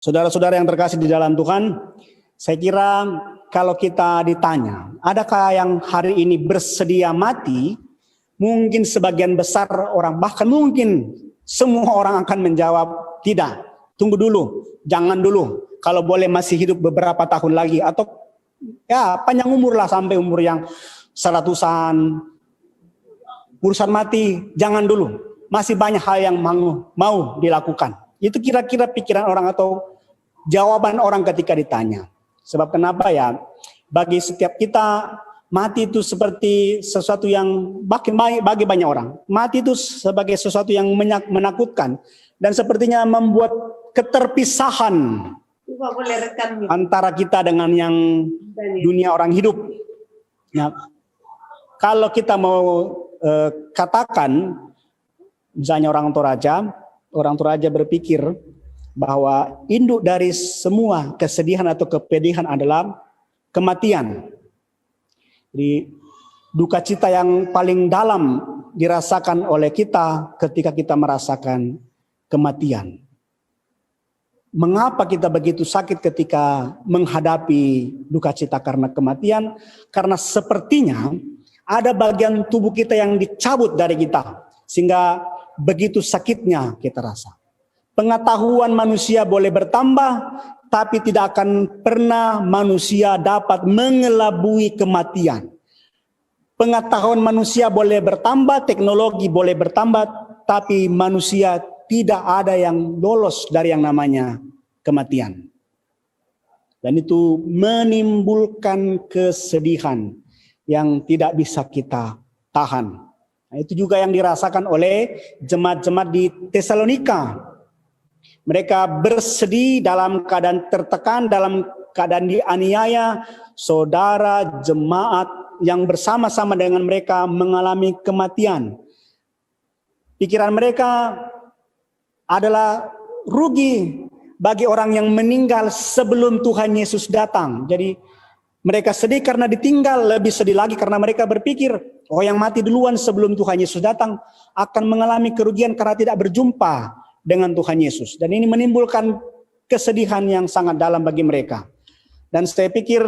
Saudara-saudara yang terkasih di dalam Tuhan, saya kira kalau kita ditanya, adakah yang hari ini bersedia mati? Mungkin sebagian besar orang, bahkan mungkin semua orang akan menjawab, tidak, tunggu dulu, jangan dulu. Kalau boleh masih hidup beberapa tahun lagi, atau ya panjang umur lah sampai umur yang 100-an. Urusan mati, jangan dulu. Masih banyak hal yang mau dilakukan. Itu kira-kira pikiran orang atau jawaban orang ketika ditanya. Sebab kenapa ya? Bagi setiap kita, mati itu seperti sesuatu yang bagi banyak orang. Mati itu sebagai sesuatu yang menakutkan. Dan sepertinya membuat keterpisahan antara kita dengan yang dunia orang hidup. Ya. Kalau kita mau katakan, misalnya orang Toraja berpikir bahwa induk dari semua kesedihan atau kepedihan adalah kematian. Jadi duka cita yang paling dalam dirasakan oleh kita ketika kita merasakan kematian. Mengapa kita begitu sakit ketika menghadapi duka cita karena kematian? Karena sepertinya ada bagian tubuh kita yang dicabut dari kita, sehingga begitu sakitnya kita rasa. Pengetahuan manusia boleh bertambah, tapi tidak akan pernah manusia dapat mengelabui kematian. Pengetahuan manusia boleh bertambah, teknologi boleh bertambah, tapi manusia tidak ada yang lolos dari yang namanya kematian. Dan itu menimbulkan kesedihan yang tidak bisa kita tahan. Nah, itu juga yang dirasakan oleh jemaat-jemaat di Tesalonika. Mereka bersedih dalam keadaan tertekan, dalam keadaan dianiaya. Saudara jemaat yang bersama-sama dengan mereka mengalami kematian. Pikiran mereka adalah rugi bagi orang yang meninggal sebelum Tuhan Yesus datang. Jadi mereka sedih karena ditinggal, lebih sedih lagi karena mereka berpikir, oh yang mati duluan sebelum Tuhan Yesus datang akan mengalami kerugian karena tidak berjumpa dengan Tuhan Yesus. Dan ini menimbulkan kesedihan yang sangat dalam bagi mereka. Dan saya pikir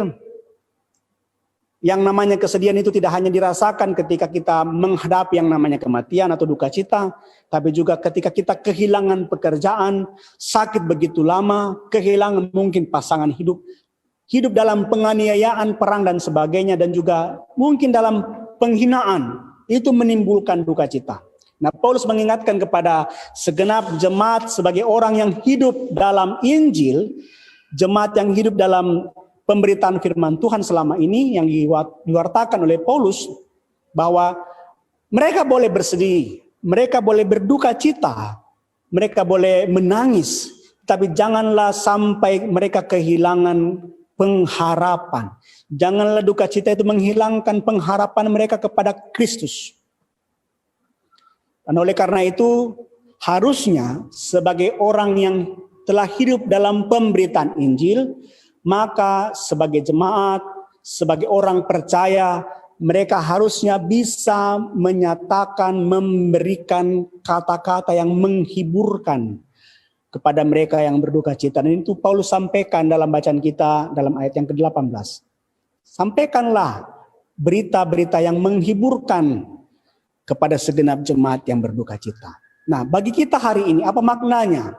yang namanya kesedihan itu tidak hanya dirasakan ketika kita menghadapi yang namanya kematian atau duka cita, tapi juga ketika kita kehilangan pekerjaan, sakit begitu lama, kehilangan mungkin pasangan hidup dalam penganiayaan, perang dan sebagainya, dan juga mungkin dalam penghinaan, itu menimbulkan duka cita. Nah, Paulus mengingatkan kepada segenap jemaat sebagai orang yang hidup dalam Injil, jemaat yang hidup dalam pemberitaan firman Tuhan selama ini yang diwartakan oleh Paulus, bahwa mereka boleh bersedih, mereka boleh berduka cita, mereka boleh menangis, tapi janganlah sampai mereka kehilangan pengharapan. Janganlah duka cita itu menghilangkan pengharapan mereka kepada Kristus. Dan oleh karena itu, harusnya sebagai orang yang telah hidup dalam pemberitaan Injil, maka sebagai jemaat, sebagai orang percaya, mereka harusnya bisa menyatakan, memberikan kata-kata yang menghiburkan kepada mereka yang berduka cita. Dan itu Paulus sampaikan dalam bacaan kita dalam ayat yang ke-18. Sampaikanlah berita-berita yang menghiburkan kepada segenap jemaat yang berduka cita. Nah, bagi kita hari ini apa maknanya?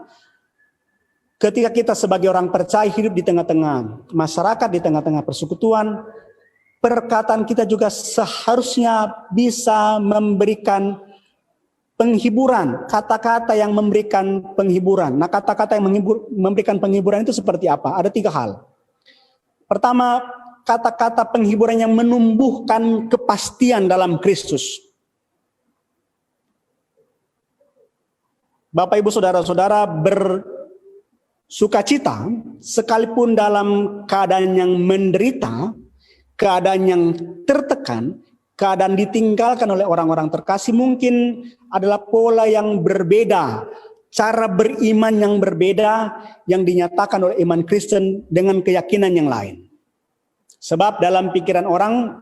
Ketika kita sebagai orang percaya hidup di tengah-tengah masyarakat, di tengah-tengah persekutuan, perkataan kita juga seharusnya bisa memberikan penghiburan, kata-kata yang memberikan penghiburan. Nah, kata-kata yang memberikan penghiburan itu seperti apa? Ada 3 hal. Pertama, kata-kata penghiburan yang menumbuhkan kepastian dalam Kristus. Bapak, Ibu, Saudara-saudara bersukacita sekalipun dalam keadaan yang menderita, keadaan yang tertekan, keadaan ditinggalkan oleh orang-orang terkasih mungkin adalah pola yang berbeda, cara beriman yang berbeda yang dinyatakan oleh iman Kristen dengan keyakinan yang lain. Sebab dalam pikiran orang,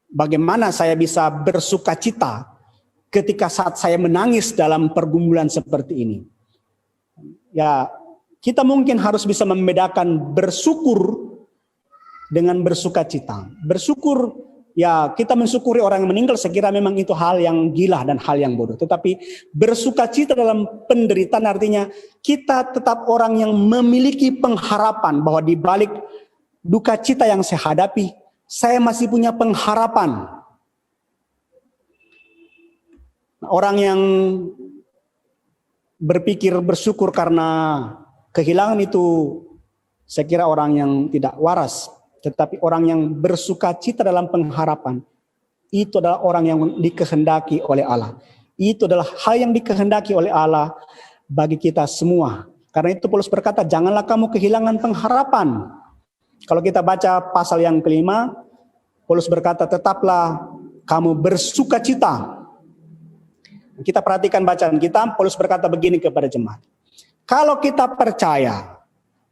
bagaimana saya bisa bersukacita ketika saat saya menangis dalam pergumulan seperti ini? Ya, Kita mungkin harus bisa membedakan bersyukur dengan bersukacita. Bersyukur, ya kita mensyukuri orang yang meninggal, saya kira memang itu hal yang gila dan hal yang bodoh. Tetapi bersukacita dalam penderitaan artinya kita tetap orang yang memiliki pengharapan bahwa di balik duka cita yang saya hadapi, saya masih punya pengharapan. Orang yang berpikir bersyukur karena kehilangan itu, saya kira orang yang tidak waras. Tetapi orang yang bersukacita dalam pengharapan, itu adalah orang yang dikehendaki oleh Allah. Itu adalah hal yang dikehendaki oleh Allah bagi kita semua. Karena itu Paulus berkata, janganlah kamu kehilangan pengharapan. Kalau kita baca pasal yang kelima, Paulus berkata, tetaplah kamu bersukacita. Kita perhatikan bacaan kita, Paulus berkata begini kepada jemaat. Kalau kita percaya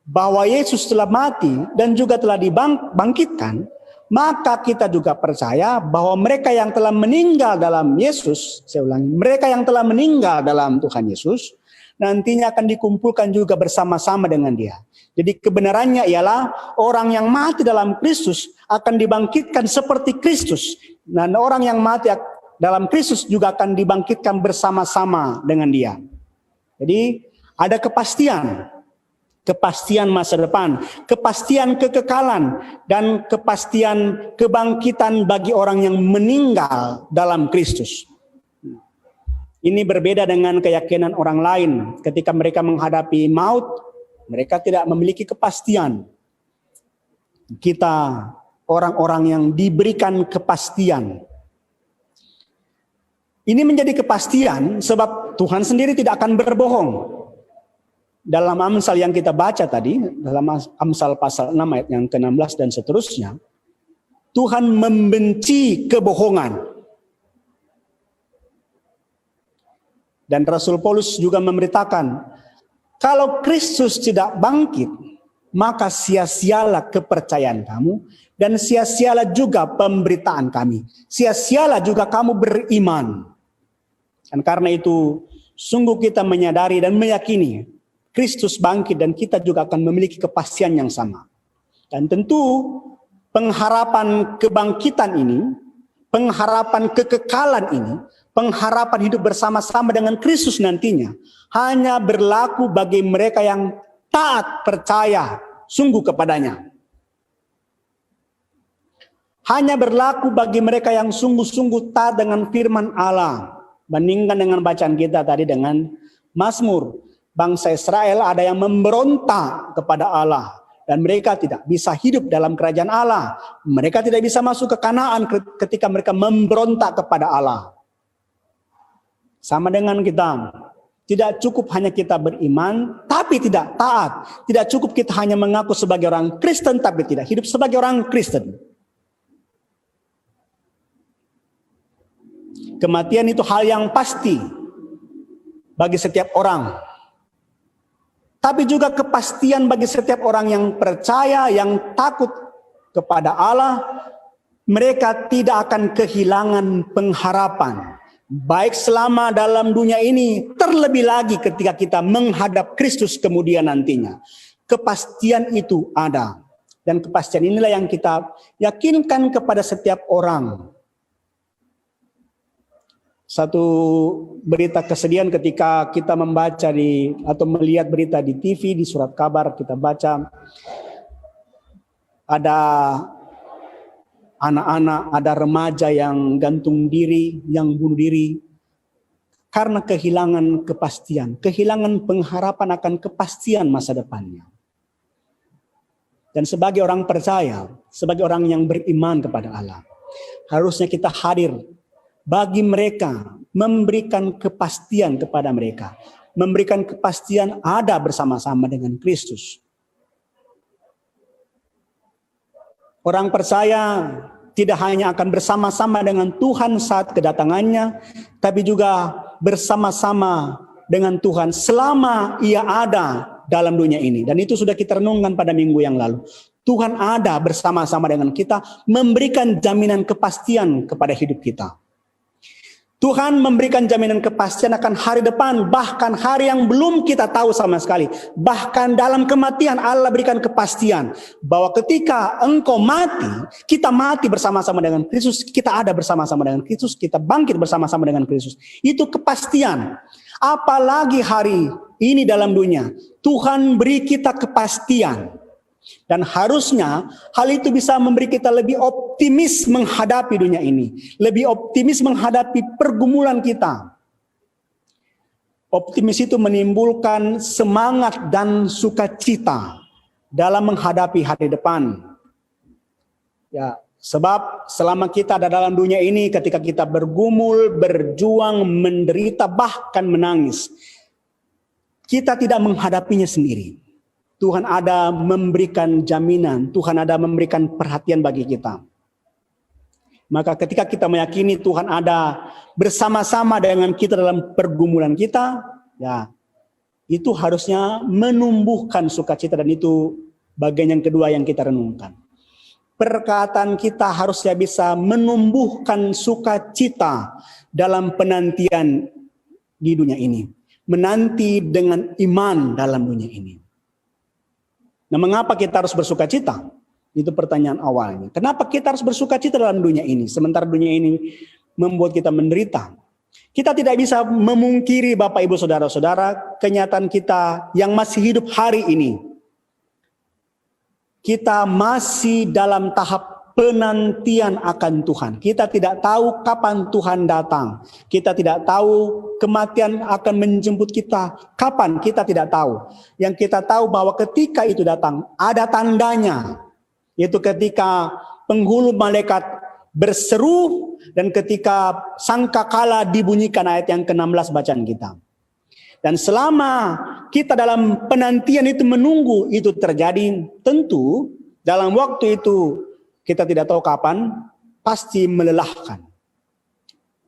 bahwa Yesus telah mati dan juga telah dibangkitkan, maka kita juga percaya bahwa mereka yang telah meninggal dalam Yesus, saya ulangi, mereka yang telah meninggal dalam Tuhan Yesus, nantinya akan dikumpulkan juga bersama-sama dengan Dia. Jadi kebenarannya ialah orang yang mati dalam Kristus akan dibangkitkan seperti Kristus, dan orang yang mati dalam Kristus juga akan dibangkitkan bersama-sama dengan Dia. Jadi ada kepastian masa depan, kepastian kekekalan, dan kepastian kebangkitan bagi orang yang meninggal dalam Kristus. Ini berbeda dengan keyakinan orang lain. Ketika mereka menghadapi maut, mereka tidak memiliki kepastian. Kita orang-orang yang diberikan kepastian. Ini menjadi kepastian sebab Tuhan sendiri tidak akan berbohong. Dalam Amsal yang kita baca tadi, dalam Amsal pasal 6 ayat yang ke-16 dan seterusnya, Tuhan membenci kebohongan. Dan Rasul Paulus juga memberitakan, kalau Kristus tidak bangkit, maka sia-sialah kepercayaan kamu, dan sia-sialah juga pemberitaan kami. Sia-sialah juga kamu beriman. Dan karena itu, sungguh kita menyadari dan meyakini, Kristus bangkit dan kita juga akan memiliki kepastian yang sama. Dan tentu pengharapan kebangkitan ini, pengharapan kekekalan ini, pengharapan hidup bersama-sama dengan Kristus nantinya hanya berlaku bagi mereka yang taat percaya sungguh kepadanya. Hanya berlaku bagi mereka yang sungguh-sungguh taat dengan firman Allah. Bandingkan dengan bacaan kita tadi dengan Mazmur. Bangsa Israel ada yang memberontak kepada Allah. Dan mereka tidak bisa hidup dalam kerajaan Allah. Mereka tidak bisa masuk ke Kanaan ketika mereka memberontak kepada Allah. Sama dengan kita. Tidak cukup hanya kita beriman, tapi tidak taat. Tidak cukup kita hanya mengaku sebagai orang Kristen, tapi tidak hidup sebagai orang Kristen. Kematian itu hal yang pasti bagi setiap orang. Tapi juga kepastian bagi setiap orang yang percaya, yang takut kepada Allah. Mereka tidak akan kehilangan pengharapan. Baik selama dalam dunia ini, terlebih lagi ketika kita menghadap Kristus kemudian nantinya. Kepastian itu ada. Dan kepastian inilah yang kita yakinkan kepada setiap orang. Satu berita kesedihan ketika kita membaca atau melihat berita di TV, di surat kabar kita baca ada anak-anak, ada remaja yang gantung diri, yang bunuh diri karena kehilangan kepastian, kehilangan pengharapan akan kepastian masa depannya. Dan sebagai orang percaya, sebagai orang yang beriman kepada Allah, harusnya kita hadir bagi mereka, memberikan kepastian kepada mereka. Memberikan kepastian ada bersama-sama dengan Kristus. Orang percaya tidak hanya akan bersama-sama dengan Tuhan saat kedatangannya, tapi juga bersama-sama dengan Tuhan selama ia ada dalam dunia ini. Dan itu sudah kita renungkan pada minggu yang lalu. Tuhan ada bersama-sama dengan kita, memberikan jaminan kepastian kepada hidup kita. Tuhan memberikan jaminan kepastian akan hari depan, bahkan hari yang belum kita tahu sama sekali. Bahkan dalam kematian Allah berikan kepastian bahwa ketika engkau mati, kita mati bersama-sama dengan Kristus, kita ada bersama-sama dengan Kristus, kita bangkit bersama-sama dengan Kristus. Itu kepastian. Apalagi hari ini dalam dunia, Tuhan beri kita kepastian. Dan harusnya hal itu bisa memberi kita lebih optimis menghadapi dunia ini. Lebih optimis menghadapi pergumulan kita. Optimis itu menimbulkan semangat dan sukacita dalam menghadapi hari depan. Ya, sebab selama kita ada dalam dunia ini, ketika kita bergumul, berjuang, menderita, bahkan menangis, kita tidak menghadapinya sendiri. Tuhan ada memberikan jaminan, Tuhan ada memberikan perhatian bagi kita. Maka ketika kita meyakini Tuhan ada bersama-sama dengan kita dalam pergumulan kita, ya itu harusnya menumbuhkan sukacita, dan itu bagian yang kedua yang kita renungkan. Perkataan kita harusnya bisa menumbuhkan sukacita dalam penantian di dunia ini. Menanti dengan iman dalam dunia ini. Nah, mengapa kita harus bersuka cita? Itu pertanyaan awalnya. Kenapa kita harus bersuka cita dalam dunia ini? Sementara dunia ini membuat kita menderita. Kita tidak bisa memungkiri Bapak Ibu Saudara-saudara kenyataan kita yang masih hidup hari ini. Kita masih dalam tahap penantian akan Tuhan. Kita tidak tahu kapan Tuhan datang. Kita tidak tahu kematian akan menjemput kita. Kapan? Kita tidak tahu. Yang kita tahu bahwa ketika itu datang, ada tandanya. Yaitu ketika penghulu malaikat berseru dan ketika sangkakala dibunyikan, ayat yang ke-16 bacaan kita. Dan selama kita dalam penantian itu menunggu itu terjadi, tentu dalam waktu itu kita tidak tahu kapan, pasti melelahkan.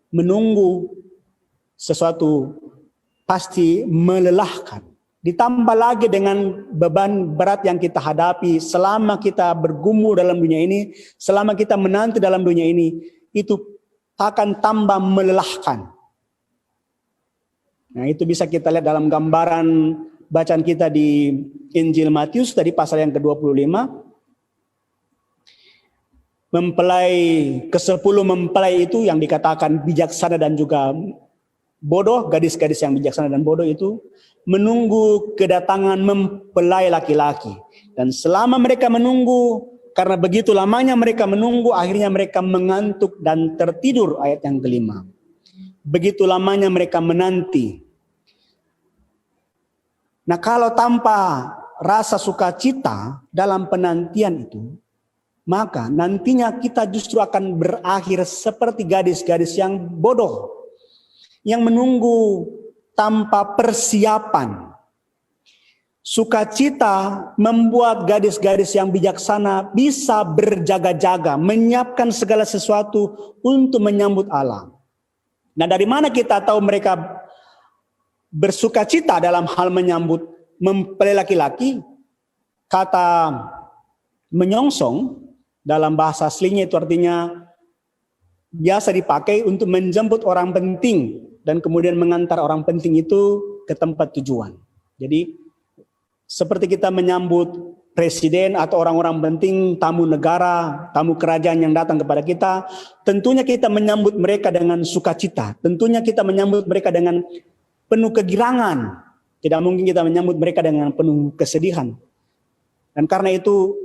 Menunggu sesuatu pasti melelahkan. Ditambah lagi dengan beban berat yang kita hadapi selama kita bergumul dalam dunia ini, selama kita menanti dalam dunia ini, itu akan tambah melelahkan. Nah, itu bisa kita lihat dalam gambaran bacaan kita di Injil Matius tadi pasal yang ke-25. Mempelai ke-10 mempelai itu yang dikatakan bijaksana dan juga bodoh, gadis-gadis yang bijaksana dan bodoh itu menunggu kedatangan mempelai laki-laki. Dan selama mereka menunggu, karena begitu lamanya mereka menunggu, akhirnya mereka mengantuk dan tertidur, ayat yang ke-5. Begitu lamanya mereka menanti. Nah, kalau tanpa rasa sukacita dalam penantian itu, maka nantinya kita justru akan berakhir seperti gadis-gadis yang bodoh, yang menunggu tanpa persiapan. Sukacita membuat gadis-gadis yang bijaksana bisa berjaga-jaga, menyiapkan segala sesuatu untuk menyambut Allah. Nah, dari mana kita tahu mereka bersukacita dalam hal menyambut mempelai laki-laki? Kata menyongsong dalam bahasa aslinya itu artinya biasa dipakai untuk menjemput orang penting dan kemudian mengantar orang penting itu ke tempat tujuan. Jadi seperti kita menyambut presiden atau orang-orang penting, tamu negara, tamu kerajaan yang datang kepada kita, tentunya kita menyambut mereka dengan sukacita. Tentunya kita menyambut mereka dengan penuh kegirangan. Tidak mungkin kita menyambut mereka dengan penuh kesedihan. Dan karena itu,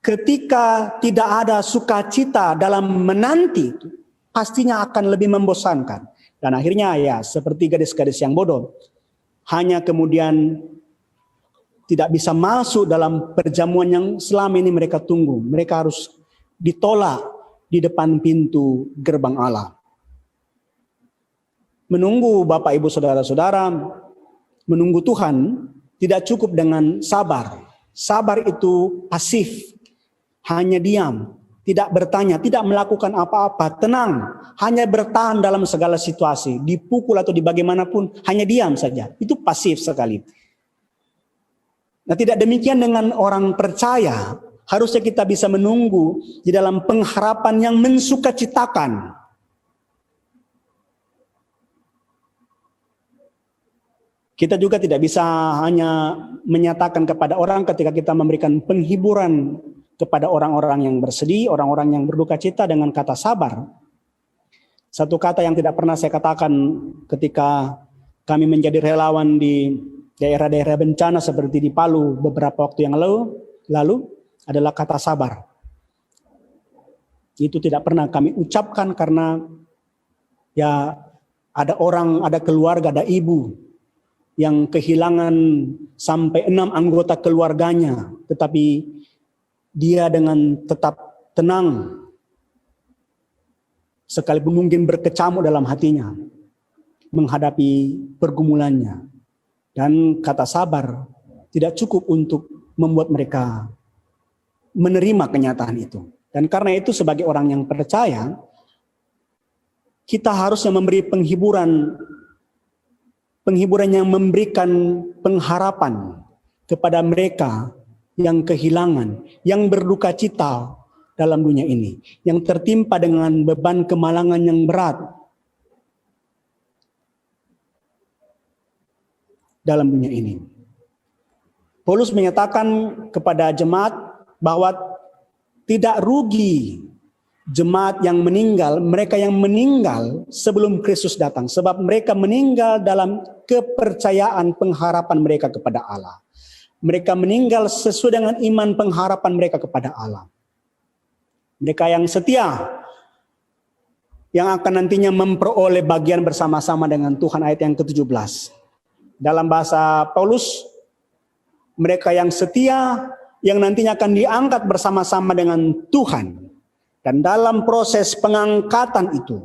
ketika tidak ada sukacita dalam menanti, pastinya akan lebih membosankan. Dan akhirnya ya seperti gadis-gadis yang bodoh, hanya kemudian tidak bisa masuk dalam perjamuan yang selama ini mereka tunggu. Mereka harus ditolak di depan pintu gerbang Allah. Menunggu Bapak Ibu Saudara-saudara, menunggu Tuhan tidak cukup dengan sabar. Sabar itu pasif. Hanya diam, tidak bertanya, tidak melakukan apa-apa, tenang, hanya bertahan dalam segala situasi, dipukul atau di bagaimanapun, hanya diam saja. Itu pasif sekali. Nah, tidak demikian dengan orang percaya. Harusnya kita bisa menunggu di dalam pengharapan yang mensukacitakan. Kita juga tidak bisa hanya menyatakan kepada orang ketika kita memberikan penghiburan kepada orang-orang yang bersedih, orang-orang yang berduka cita dengan kata sabar. Satu kata yang tidak pernah saya katakan ketika kami menjadi relawan di daerah-daerah bencana seperti di Palu beberapa waktu yang lalu adalah kata sabar. Itu tidak pernah kami ucapkan karena ya ada orang, ada keluarga, ada ibu yang kehilangan sampai 6 anggota keluarganya, tetapi dia dengan tetap tenang, sekalipun mungkin berkecamuk dalam hatinya, menghadapi pergumulannya. Dan kata sabar tidak cukup untuk membuat mereka menerima kenyataan itu. Dan karena itu sebagai orang yang percaya, kita harusnya memberi penghiburan yang memberikan pengharapan kepada mereka yang kehilangan, yang berduka cita dalam dunia ini, yang tertimpa dengan beban kemalangan yang berat dalam dunia ini. Paulus menyatakan kepada jemaat bahwa tidak rugi jemaat yang meninggal, mereka yang meninggal sebelum Kristus datang. Sebab mereka meninggal dalam kepercayaan pengharapan mereka kepada Allah. Mereka meninggal sesuai dengan iman pengharapan mereka kepada Allah. Mereka yang setia, yang akan nantinya memperoleh bagian bersama-sama dengan Tuhan, ayat yang ke-17. Dalam bahasa Paulus, mereka yang setia, yang nantinya akan diangkat bersama-sama dengan Tuhan. Dan dalam proses pengangkatan itu,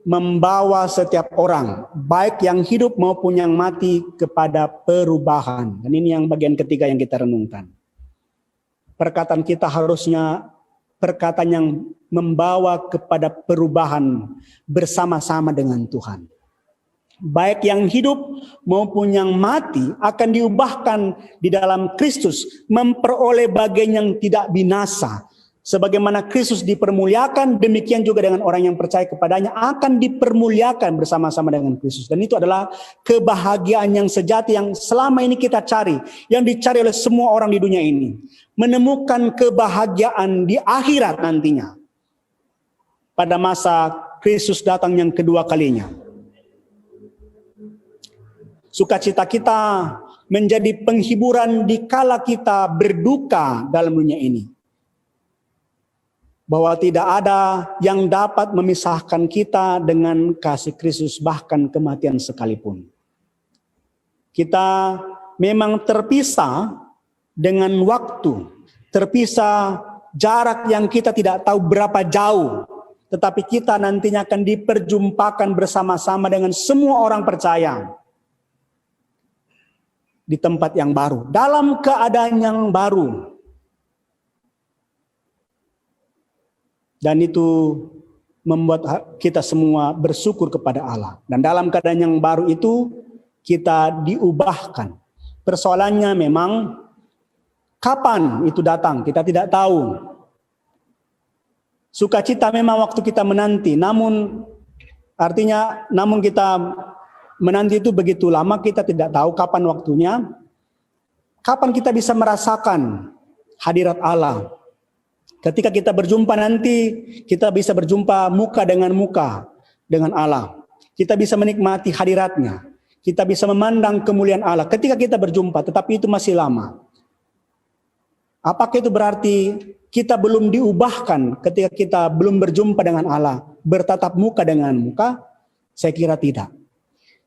membawa setiap orang, baik yang hidup maupun yang mati, kepada perubahan. Dan ini yang bagian ketiga yang kita renungkan. Perkataan kita harusnya perkataan yang membawa kepada perubahan bersama-sama dengan Tuhan. Baik yang hidup maupun yang mati akan diubahkan di dalam Kristus, memperoleh bagian yang tidak binasa. Sebagaimana Kristus dipermuliakan, demikian juga dengan orang yang percaya kepadanya akan dipermuliakan bersama-sama dengan Kristus. Dan itu adalah kebahagiaan yang sejati yang selama ini kita cari, yang dicari oleh semua orang di dunia ini. Menemukan kebahagiaan di akhirat nantinya, pada masa Kristus datang yang kedua kalinya. Sukacita kita menjadi penghiburan di kala kita berduka dalam dunia ini. Bahwa tidak ada yang dapat memisahkan kita dengan kasih Kristus, bahkan kematian sekalipun. Kita memang terpisah dengan waktu, terpisah jarak yang kita tidak tahu berapa jauh, tetapi kita nantinya akan diperjumpakan bersama-sama dengan semua orang percaya di tempat yang baru, dalam keadaan yang baru. Dan itu membuat kita semua bersyukur kepada Allah. Dan dalam keadaan yang baru itu kita diubahkan. Persoalannya memang kapan itu datang, kita tidak tahu. Sukacita memang waktu kita menanti, namun kita menanti itu begitu lama, kita tidak tahu kapan waktunya. Kapan kita bisa merasakan hadirat Allah. Ketika kita berjumpa nanti, kita bisa berjumpa muka dengan Allah. Kita bisa menikmati hadiratnya. Kita bisa memandang kemuliaan Allah ketika kita berjumpa, tetapi itu masih lama. Apakah itu berarti kita belum diubahkan ketika kita belum berjumpa dengan Allah, bertatap muka dengan muka? Saya kira tidak.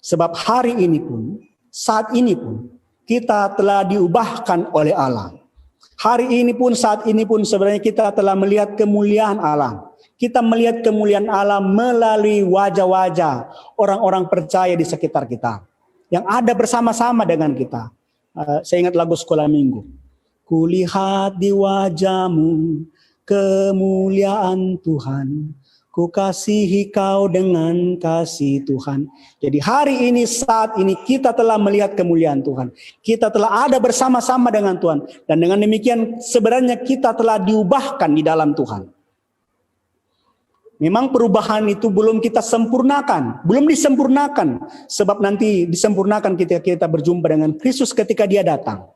Sebab hari ini pun, saat ini pun, kita telah diubahkan oleh Allah. Hari ini pun, saat ini pun sebenarnya kita telah melihat kemuliaan Allah. Kita melihat kemuliaan Allah melalui wajah-wajah orang-orang percaya di sekitar kita, yang ada bersama-sama dengan kita. Saya ingat lagu sekolah minggu. Kulihat di wajahmu kemuliaan Tuhan, ku kasihi kau dengan kasih Tuhan. Jadi hari ini, saat ini kita telah melihat kemuliaan Tuhan. Kita telah ada bersama-sama dengan Tuhan. Dan dengan demikian sebenarnya kita telah diubahkan di dalam Tuhan. Memang perubahan itu belum kita sempurnakan, belum disempurnakan, sebab nanti disempurnakan ketika kita berjumpa dengan Kristus ketika Dia datang.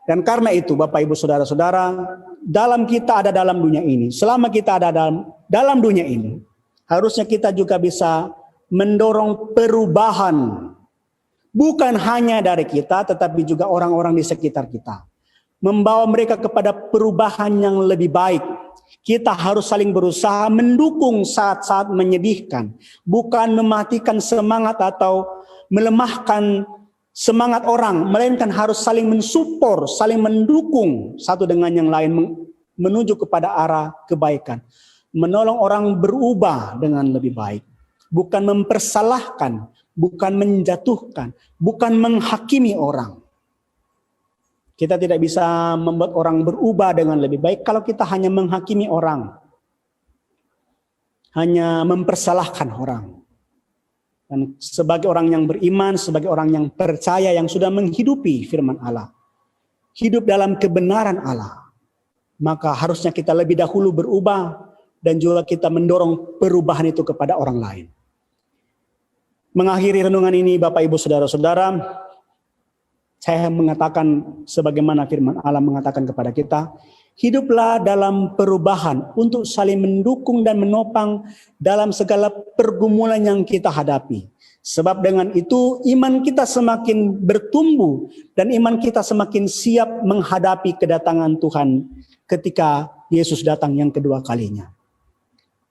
Dan karena itu, Bapak Ibu Saudara-saudara, dalam kita ada dalam dunia ini, selama kita ada dalam dunia ini, harusnya kita juga bisa mendorong perubahan, bukan hanya dari kita, tetapi juga orang-orang di sekitar kita, membawa mereka kepada perubahan yang lebih baik. Kita harus saling berusaha mendukung saat-saat menyedihkan, bukan mematikan semangat atau melemahkan semangat orang, melainkan harus saling mensupport, saling mendukung satu dengan yang lain menuju kepada arah kebaikan. Menolong orang berubah dengan lebih baik, bukan mempersalahkan, bukan menjatuhkan, bukan menghakimi orang. Kita tidak bisa membuat orang berubah dengan lebih baik kalau kita hanya menghakimi orang, hanya mempersalahkan orang. Dan sebagai orang yang beriman, sebagai orang yang percaya, yang sudah menghidupi firman Allah, hidup dalam kebenaran Allah, maka harusnya kita lebih dahulu berubah dan juga kita mendorong perubahan itu kepada orang lain. Mengakhiri renungan ini, Bapak Ibu Saudara-saudara, saya mengatakan sebagaimana firman Allah mengatakan kepada kita, hiduplah dalam perubahan untuk saling mendukung dan menopang dalam segala pergumulan yang kita hadapi. Sebab dengan itu iman kita semakin bertumbuh dan iman kita semakin siap menghadapi kedatangan Tuhan ketika Yesus datang yang kedua kalinya.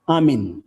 Amin.